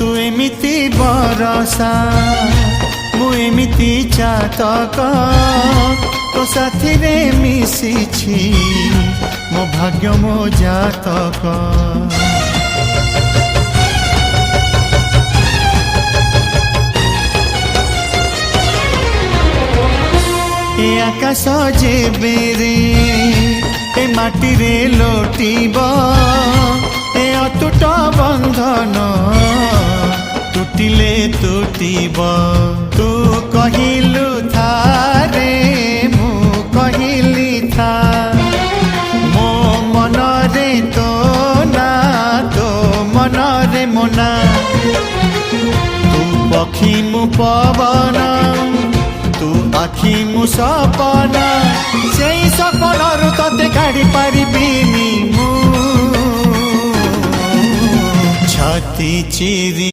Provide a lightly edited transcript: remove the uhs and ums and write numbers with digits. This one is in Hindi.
तू एमिति बरसा मु एमिति चातक तो साथी रे मिशिछि मो भाग्य मो जातक। ए आकाश जेबे रे ए माटी रे लोटिब ए अतुट बंधन टूटिले टूटिब। तू कहिलु था रे मु कहिली था मो मन रे तो ना तो मन रे मोना। तू पक्षी मु पवन तू आखि मु सपना से सपनरु तते काढ़ी पारिबिनी मु छाती चिरी।